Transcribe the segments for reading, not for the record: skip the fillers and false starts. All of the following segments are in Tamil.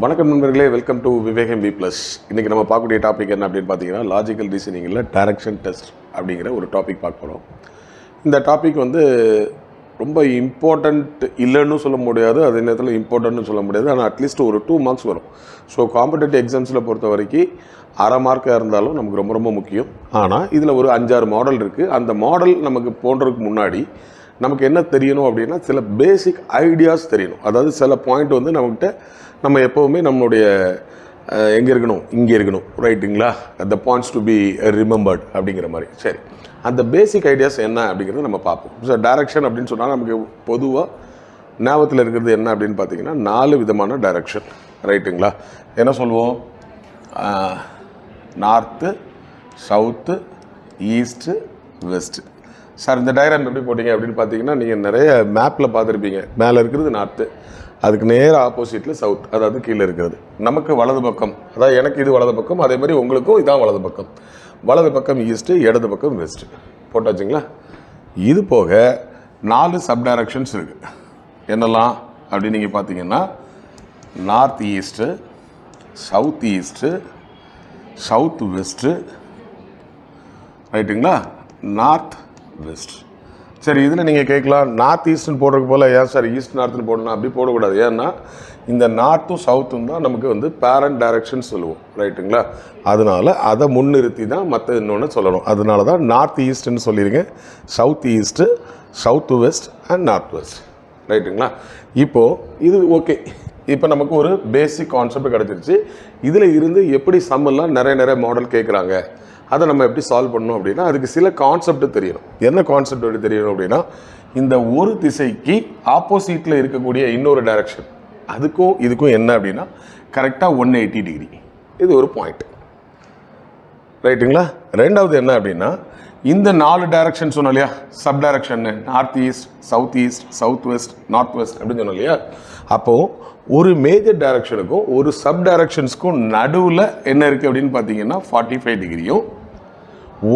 வணக்கம் நண்பர்களே, welcome to Vivegam V plus. இன்றைக்கி நம்ம பார்க்கக்கூடிய டாபிக் என்ன அப்படின்னு பார்த்தீங்கன்னா, லாஜிக்கல் ரீசனிங்கில் டைரக்ஷன் டெஸ்ட் அப்படிங்கிற ஒரு டாபிக் பார்க்க போகிறோம். இந்த டாபிக் ரொம்ப இம்பார்ட்டண்ட் இல்லைன்னு சொல்ல முடியாது, அதே நேரத்தில் இம்பார்ட்டன்ட்னு சொல்ல முடியாது. ஆனால் அட்லீஸ்ட் ஒரு 2 மார்க்ஸ் வரும். ஸோ காம்படிட்டிவ் எக்ஸாம்ஸில் பொறுத்த வரைக்கும் அரை மார்க்காக இருந்தாலும் நமக்கு ரொம்ப ரொம்ப முக்கியம். ஆனால் இதில் ஒரு 5-6 மாடல் இருக்குது. அந்த மாடல் நமக்கு போன்றதுக்கு முன்னாடி நமக்கு என்ன தெரியணும் அப்படின்னா, சில பேசிக் ஐடியாஸ் தெரியணும். அதாவது சில பாயிண்ட் நம்மக்கிட்ட நம்ம எப்போவுமே நம்மளுடைய எங்கே இருக்கணும், இங்கே இருக்கணும், ரைட்டுங்களா? The points to be remembered அப்படிங்கிற மாதிரி. சரி, அந்த பேசிக் ஐடியாஸ் என்ன அப்படிங்கிறத நம்ம பார்ப்போம். ஸோ டைரக்ஷன் அப்படின்னு சொன்னால் நமக்கு பொதுவாக ஞாபகத்தில் இருக்கிறது என்ன அப்படின்னு பார்த்தீங்கன்னா, 4 விதமான டைரக்ஷன், ரைட்டுங்களா? என்ன சொல்லுவோம்? North, south, east, west. Sir இந்த டயக்ராம் எப்படி போட்டிங்க அப்படின்னு பார்த்தீங்கன்னா, நீங்கள் நிறைய மேப்பில் பார்த்துருப்பீங்க. மேலே இருக்கிறது நார்த்து, அதுக்கு நேர ஆப்போசிட்டில் சவுத், அதாவது கீழே இருக்கிறது. நமக்கு வலது பக்கம், அதாவது எனக்கு இது வலது பக்கம், அதே மாதிரி உங்களுக்கும் இதான் வலது பக்கம். வலது பக்கம் ஈஸ்ட்டு, இடது பக்கம் வெஸ்ட்டு போட்டாச்சுங்களா? இது போக 4 சப் டைரக்ஷன்ஸ் இருக்குது. என்னெல்லாம் அப்படின்னு நீங்கள் பார்த்தீங்கன்னா, north east, south east, south west, ரைட்டுங்களா? North west. சரி, இதில் நீங்கள் கேட்கலாம், நார்த் ஈஸ்ட்னு போடுறதுக்கு போல் ஏன் சார் ஈஸ்ட் நார்த்துன்னு போடணும்? அப்படி போடக்கூடாது. ஏன்னா இந்த நார்த்தும் சவுத்தும் தான் நமக்கு பேரண்ட் டைரக்ஷன் சொல்லுவோம், ரைட்டுங்களா? அதனால் அதை முன்னிறுத்தி தான் மற்ற இன்னொன்று சொல்லணும். அதனால தான் நார்த் ஈஸ்ட்னு சொல்லிடுங்க, south east, south west and north west, ரைட்டுங்களா? இப்போது இது ஓகே. இப்போ நமக்கு ஒரு பேசிக் கான்செப்ட் கிடச்சிருச்சு. இதில் இருந்து எப்படி சம்மெல்லாம் நிறைய மாடல் கேட்குறாங்க, அதை நம்ம எப்படி சால்வ் பண்ணணும் அப்படின்னா, அதுக்கு சில கான்செப்ட் தெரியணும். என்ன கான்செப்ட் எப்படி தெரியணும் அப்படின்னா, இந்த ஒரு திசைக்கு ஆப்போசிட்டில் இருக்கக்கூடிய இன்னொரு டைரக்ஷன், அதுக்கும் இதுக்கும் என்ன அப்படின்னா கரெக்டாக 180 டிகிரி. இது ஒரு பாயிண்ட், ரைட்டுங்களா? ரெண்டாவது என்ன அப்படின்னா, இந்த 4 டைரக்ஷன் சொன்னோம் இல்லையா, sub direction, north east, south west, north west அப்படின்னு சொன்னோம் இல்லையா? அப்போது ஒரு மேஜர் டைரக்ஷனுக்கும் ஒரு சப் டைரக்ஷன்ஸ்க்கும் நடுவில் என்ன இருக்குது அப்படின்னு பார்த்தீங்கன்னா 45 டிகிரியும்,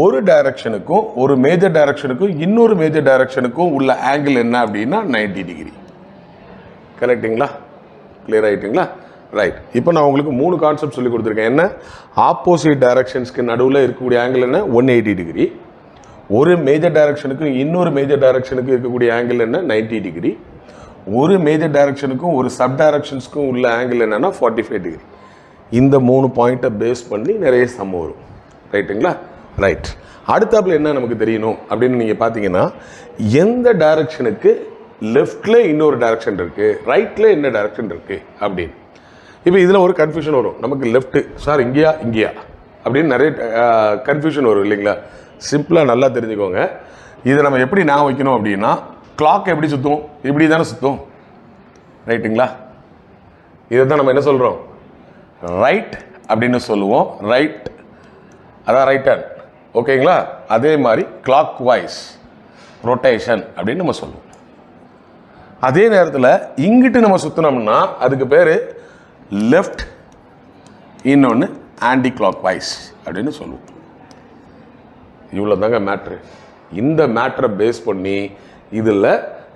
ஒரு டைரக்ஷனுக்கும் ஒரு மேஜர் டைரக்ஷனுக்கும் இன்னொரு மேஜர் டைரக்ஷனுக்கும் உள்ள ஆங்கிள் என்ன அப்படின்னா 90 டிகிரி. கரெக்டுங்களா? கிளியர் ஆகிட்டுங்களா? ரைட். இப்போ நான் உங்களுக்கு 3 கான்செப்ட் சொல்லி கொடுத்துருக்கேன். என்ன? ஆப்போசிட் டைரக்ஷன்ஸ்க்கு நடுவில் இருக்கக்கூடிய ஆங்கிள் என்ன? 180 டிகிரி. ஒரு மேஜர் டைரக்ஷனுக்கும் இன்னொரு மேஜர் டைரக்ஷனுக்கு இருக்கக்கூடிய ஆங்கிள் என்ன? 90 டிகிரி. ஒரு மேஜர் டைரக்ஷனுக்கும் ஒரு சப் டைரக்ஷன்ஸ்க்கும் உள்ள ஆங்கிள் என்னன்னா 45 டிகிரி. இந்த 3 பாயிண்ட்டை பேஸ் பண்ணி நிறைய சம் வரும், ரைட்டுங்களா? ரைட். அடுத்தாப்புல என்ன நமக்கு தெரியணும் அப்படின்னு நீங்கள் பார்த்தீங்கன்னா, எந்த டைரக்ஷனுக்கு லெஃப்டில் இன்னொரு டைரக்ஷன் இருக்குது, ரைட்டில் என்ன டைரக்ஷன் இருக்குது அப்படின்னு. இப்போ இதில் ஒரு கன்ஃபியூஷன் வரும். நமக்கு லெஃப்ட்டு சார் இங்கேயா அப்படின்னு நிறைய கன்ஃபியூஷன் வரும் இல்லைங்களா? சிம்பிளாக நல்லா தெரிஞ்சுக்கோங்க. இதை நம்ம எப்படி ஞாபகம் வைக்கணும் அப்படின்னா, கிளாக் எப்படி சுற்றும்? இப்படி தானே சுற்றும், ரைட்டுங்களா? இதை தான் நம்ம என்ன சொல்கிறோம்? ரைட் அப்படின்னு சொல்லுவோம். ரைட், அதான் ரைட் ஹேண்ட், ஓகேங்களா? அதே மாதிரி கிளாக் வைஸ் ரொட்டேஷன் அப்படின்னு நம்ம சொல்லுவோம். அதே நேரத்தில் இங்கிட்டு நம்ம சுற்றினோம்னா அதுக்கு பேர் லெஃப்ட், இன்னொன்று ஆன்டி கிளாக் வைஸ் அப்படின்னு சொல்லுவோம். இவ்வளோ தாங்க மேட்ரு. இந்த மேட்ரை பேஸ் பண்ணி இதில்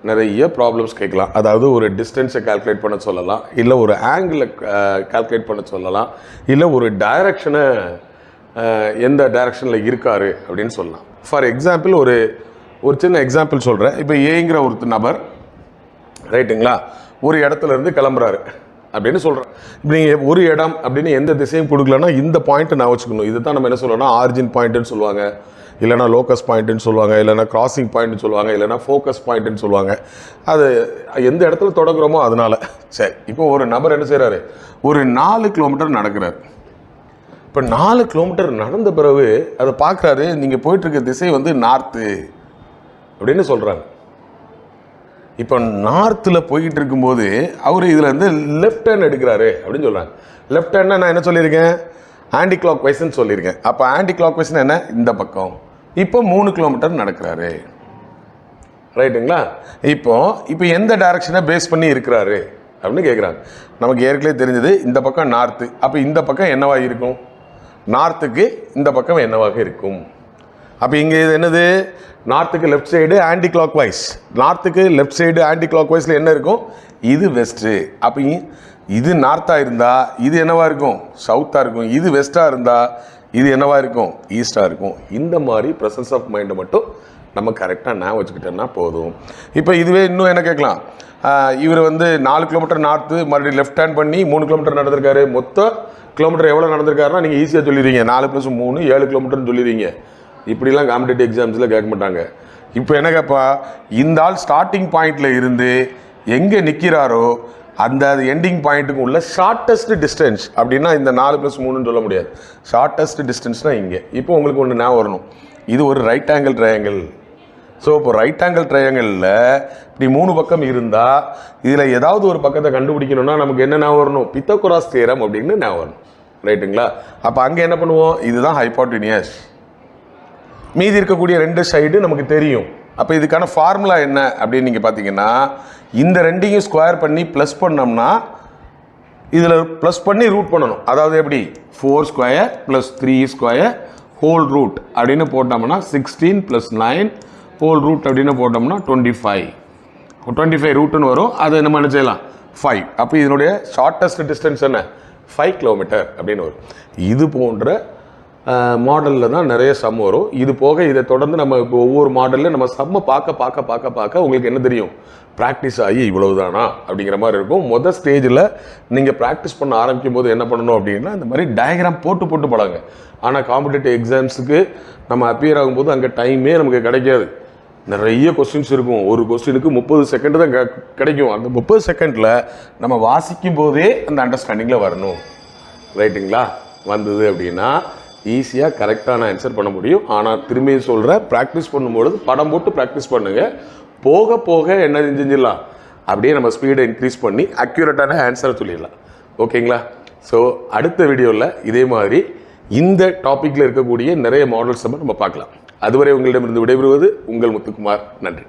நிறைய ப்ராப்ளம்ஸ் கேட்கலாம். அதாவது ஒரு டிஸ்டன்ஸை கால்குலேட் பண்ண சொல்லலாம், இல்லை ஒரு ஆங்கிளை கால்குலேட் பண்ண சொல்லலாம், இல்லை ஒரு டைரக்ஷனை எந்த டைரக்ஷனில் இருக்காரு அப்படின்னு சொல்லலாம். ஃபார் எக்ஸாம்பிள் ஒரு சின்ன எக்ஸாம்பிள் சொல்கிறேன். இப்போ ஏங்கிற ஒரு நபர், ரைட்டுங்களா, ஒரு இடத்துல இருந்து கிளம்புறாரு அப்படின்னு சொல்கிறேன். இப்போ நீங்கள் ஒரு இடம் அப்படின்னு எந்த திசையும் கொடுக்கலன்னா இந்த பாயிண்ட்டை நான் வச்சுக்கணும். இதை தான் நம்ம என்ன சொல்லணும்னா ஆரிஜின் பாயிண்ட்டுன்னு சொல்லுவாங்க, இல்லைனா லோக்கஸ் பாயிண்ட்டுன்னு சொல்லுவாங்க, இல்லைனா கிராசிங் பாயிண்ட்னு சொல்லுவாங்க, இல்லைனா ஃபோக்கஸ் பாயிண்ட்டுன்னு சொல்லுவாங்க. அது எந்த இடத்துல தொடங்குறோமோ அதனால். சரி, இப்போ ஒரு நபர் என்ன செய்கிறாரு? ஒரு 4 கிலோமீட்டர் நடக்கிறார். இப்போ 4 கிலோமீட்டர் நடந்த பிறகு அதை பார்க்குறாரு, நீங்கள் போயிட்டுருக்க திசை நார்த்து அப்படின்னு சொல்கிறாங்க. இப்போ நார்த்தில் போய்கிட்டு இருக்கும்போது அவர் இதில் லெஃப்ட் ஹேண்ட் எடுக்கிறாரு அப்படின்னு சொல்கிறாங்க. லெஃப்ட் ஹேண்ட்னா நான் என்ன சொல்லியிருக்கேன்? ஆன்டி கிளாக் வைஸ்ன்னு சொல்லியிருக்கேன். அப்போ ஆன்டி கிளாக் வைஸ்ன்னு என்ன? இந்த பக்கம். இப்போ 3 கிலோமீட்டர் நடக்கிறாரு, ரைட்டுங்களா? இப்போ எந்த டைரக்ஷனை பேஸ் பண்ணி இருக்கிறாரு அப்படின்னு கேட்குறாங்க. நமக்கு ஏற்கனவே தெரிஞ்சது இந்த பக்கம் நார்த்து. அப்போ இந்த பக்கம் என்னவாக இருக்கும்? நார்த்துக்கு இந்த பக்கம் என்னவாக இருக்கும்? அப்போ இங்கே இது என்னது? நார்த்துக்கு left side anti clock wise. நார்த்துக்கு லெஃப்ட் சைடு ஆன்டி கிளாக் வைஸில் என்ன இருக்கும்? இது வெஸ்ட்டு. அப்போ இது நார்த்தாக இருந்தால் இது என்னவாக இருக்கும், சவுத்தாக இருக்கும். இது வெஸ்ட்டாக இருந்தால் இது என்னவாக இருக்கும், ஈஸ்டாக இருக்கும். இந்த மாதிரி ப்ரெசன்ஸ் ஆஃப் மைண்டை மட்டும் நம்ம கரெக்டாக நான் வச்சுக்கிட்டோன்னா போதும். இப்போ இதுவே இன்னும் என்ன கேட்கலாம், இவர் வந்து 4 கிலோமீட்டர் நார்த்து மறுபடியும் லெஃப்ட் ஹேண்ட் பண்ணி 3 கிலோமீட்டர் நடந்திருக்காரு. மொத்த கிலோமீட்டர் எவ்வளோ நடந்திருக்காருன்னா நீங்கள் ஈஸியாக சொல்லிடுவீங்க. 4 + 3 7 கிலோமீட்டர்னு சொல்லிடுவீங்க. இப்படிலாம் காம்படிட்டிவ் எக்ஸாம்ஸில் கேட்க மாட்டாங்க. இப்போ என்ன கேட்பா, இந்த ஆள் ஸ்டார்டிங் பாயிண்டில் இருந்து எங்கே நிற்கிறாரோ அந்த எண்டிங் பாயிண்ட்டுக்கு உள்ள ஷார்ட்டஸ்ட் டிஸ்டன்ஸ் அப்படின்னா இந்த 4 + 3ன்னு சொல்ல முடியாது. ஷார்ட்டஸ்ட் டிஸ்டன்ஸ்னால் இங்கே. இப்போ உங்களுக்கு ஒன்று ஞாபகம் வரணும், இது ஒரு ரைட் ஆங்கிள் ட்ரையாங்கிள். ஸோ இப்போ ரைட் ஆங்கிள் ட்ரையாங்கிளில் இப்படி 3 பக்கம் இருந்தால் இதில் ஏதாவது ஒரு பக்கத்தை கண்டுபிடிக்கணும்னா நமக்கு என்ன ஞாபகம் வரணும், பித்தகோரஸ் தியரம் அப்படின்னு ஞாபகம் வரணும். ரைட்டுங்களா? அப்போ அங்கே என்ன பண்ணுவோம், இதுதான் ஹைப்போட்டெனியஸ், மீதி இருக்கக்கூடிய 2 சைடு நமக்கு தெரியும். அப்போ இதுக்கான ஃபார்முலா என்ன அப்படின்னு நீங்கள் பார்த்தீங்கன்னா, இந்த 2ஐயும் ஸ்கொயர் பண்ணி ப்ளஸ் பண்ணோம்னா இதில் ப்ளஸ் பண்ணி ரூட் பண்ணணும். அதாவது எப்படி, 4² + 3² ஹோல் ரூட் அப்படின்னு போட்டோம்னா 16 + 9 ஹோல் ரூட் அப்படின்னு போட்டோம்னா 25 ரூட்டுன்னு வரும். அதை நம்ம என்ன செய்யலாம், 5. அப்போ இதனுடைய ஷார்ட்டஸ்ட் டிஸ்டன்ஸ் என்ன, 5 கிலோமீட்டர் அப்படின்னு வரும். இது போன்ற மாடலில் தான் நிறைய சம் வரும். இது போக இதை தொடர்ந்து நம்ம இப்போ ஒவ்வொரு மாடலில் நம்ம சம்மை பார்க்க உங்களுக்கு என்ன தெரியும், ப்ராக்டிஸ் ஆகி இவ்வளவுதானா அப்படிங்கிற மாதிரி இருக்கும். மொதல் ஸ்டேஜில் நீங்கள் ப்ராக்டிஸ் பண்ண ஆரம்பிக்கும் போது என்ன பண்ணணும் அப்படின்னா, இந்த மாதிரி டயக்ராம் போட்டு பழங்க. ஆனால் காம்படிட்டிவ் எக்ஸாம்ஸுக்கு நம்ம அப்பியர் ஆகும்போது அங்கே டைமே நமக்கு கிடைக்காது. நிறைய கொஸ்டின்ஸ் இருக்கும். ஒரு கொஸ்டினுக்கு 30 செகண்ட் தான் கிடைக்கும். அந்த 30 செகண்டில் நம்ம வாசிக்கும் போதே அந்த அண்டர்ஸ்டாண்டிங்கில் வரணும். ரைட்டுங்களா? வந்தது அப்படின்னா ஈஸியாக கரெக்டான ஆன்சர் பண்ண முடியும். ஆனால் திரும்பி சொல்கிறேன், ப்ராக்டிஸ் பண்ணும்பொழுது படம் போட்டு ப்ராக்டிஸ் பண்ணுங்கள். போக போக என்ன செஞ்சிடலாம், அப்படியே நம்ம ஸ்பீடை இன்க்ரீஸ் பண்ணி அக்யூரேட்டான ஆன்சரை சொல்லிடலாம். ஓகேங்களா? ஸோ அடுத்த வீடியோவில் இதே மாதிரி இந்த டாப்பிக்கில் இருக்கக்கூடிய நிறைய மாடல்ஸ் நம்ம பார்க்கலாம். அதுவரை உங்களிடமிருந்து விடைபெறுவது உங்கள் முத்துக்குமார். நன்றி.